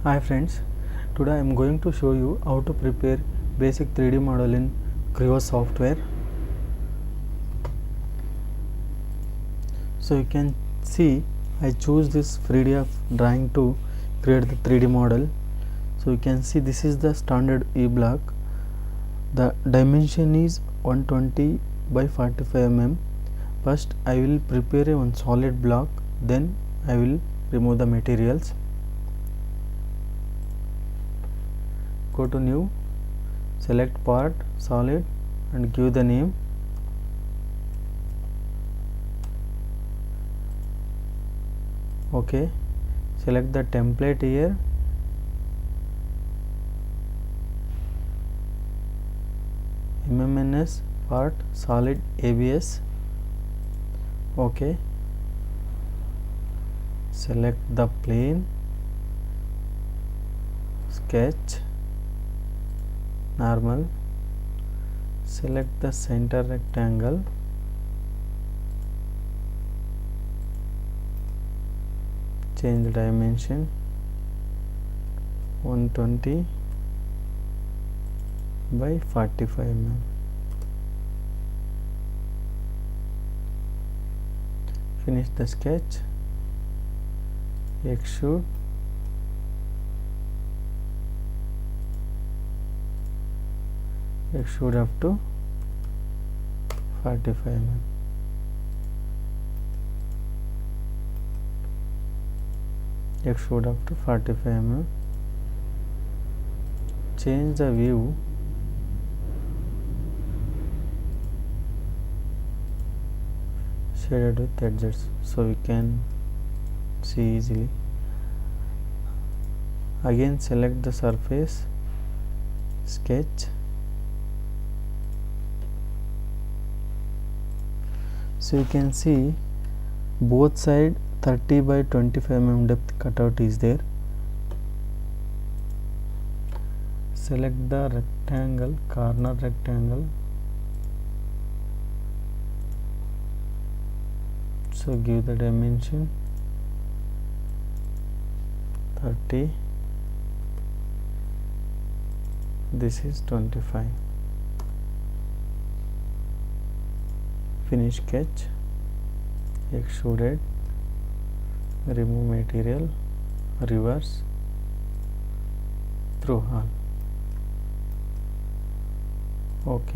Hi friends, today I am going to show you how to prepare basic 3D model in CREO software. So you can see I choose this PDF drawing to create the 3D model. So you can see this is the standard E block. The dimension is 120 by 45 mm. First I will prepare one solid block, then I will remove the materials. Go to new, select part solid and give the name. OK, select the template here. MMNS part solid ABS. OK, select the plane, sketch, normal, select the center rectangle, change the dimension 120 by 45 mm. Finish the sketch, extrude, extrude up to 45 mm. Extrude up to 45 mm. Change the view, shaded with edges so we can see easily. Again select the surface, sketch, so you can see both side 30 by 25 mm depth cutout is there. Select the rectangle, corner rectangle, so give the dimension 30, this is 25. Finish sketch, extruded, remove material, reverse, through all. OK,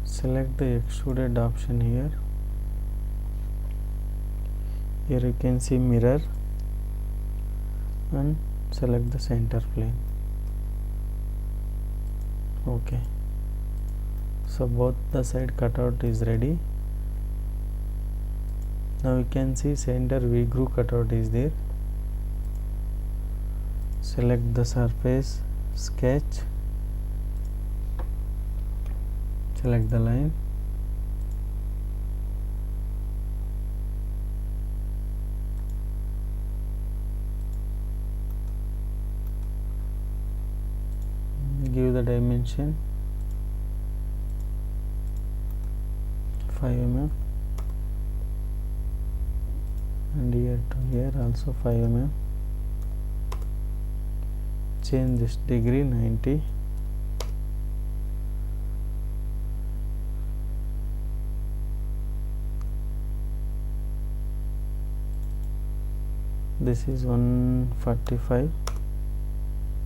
select the extruded option here. Here you can see mirror and select the center plane. OK, so both the side cutout is ready. Now you can see center V groove cutout is there. Select the surface, sketch, select the line, give the dimension 5 mm and here to here also 5 mm. Change this degree 90. This is 145,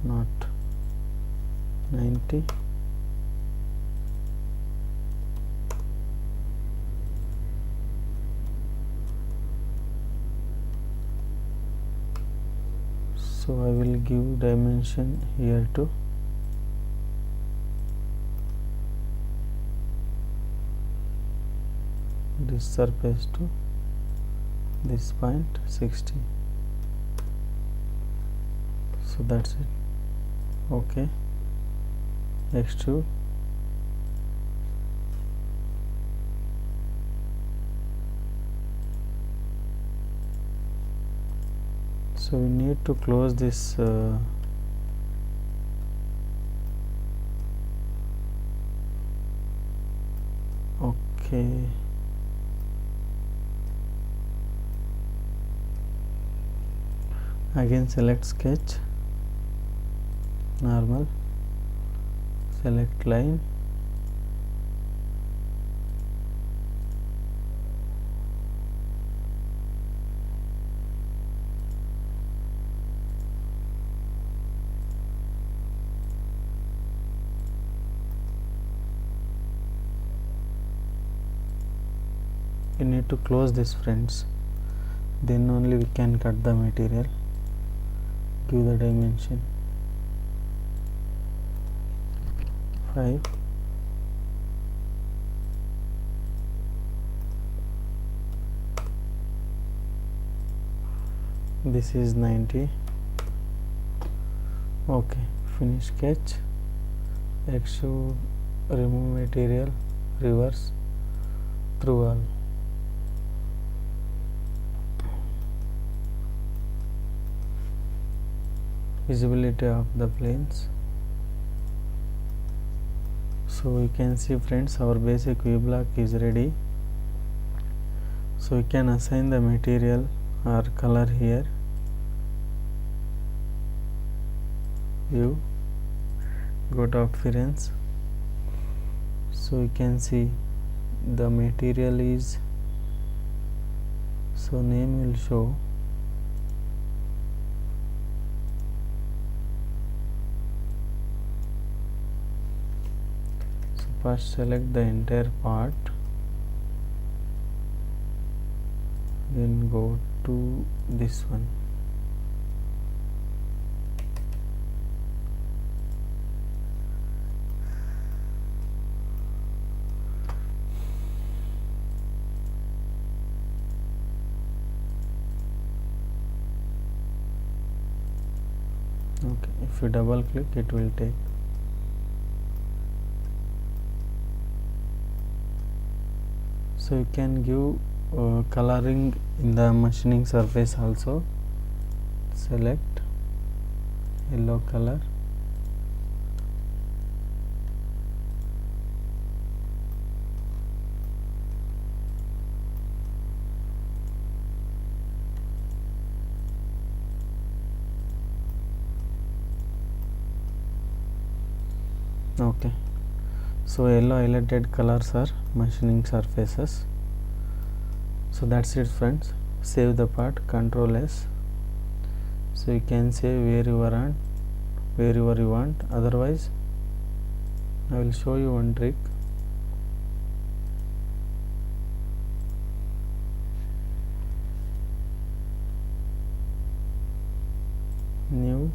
not 90. So I will give dimension here to this surface to this point 60. So that's it. OK, extrude, so we need to close this OK, Again select sketch, normal, select line, you need to close this friends, then only we can cut the material. Give the dimension 5, this is 90. Okay, finish sketch, extrude, remove material, reverse through all. Visibility of the planes. So you can see friends, our basic view block is ready. So you can assign the material or color here. View, go to appearance. So you can see the material is, so name will show. So first select the entire part, then go to this one. Okay, if you double click it will take. So you can give coloring in the machining surface also. Select yellow color, okay. So yellow highlighted colors are machining surfaces. So that's it friends. Save the part, Control S. So you can save wherever you want. Otherwise I will show you one trick. New,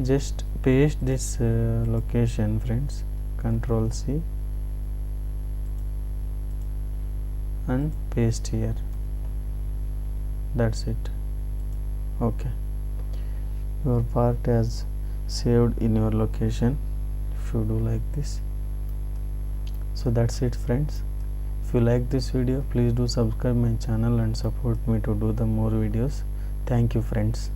just paste this location friends, Control C and paste here. That's it. Okay, your part has saved in your location if you do like this. So that's it friends. If you like this video, please do subscribe my channel and support me to do the more videos. Thank you friends.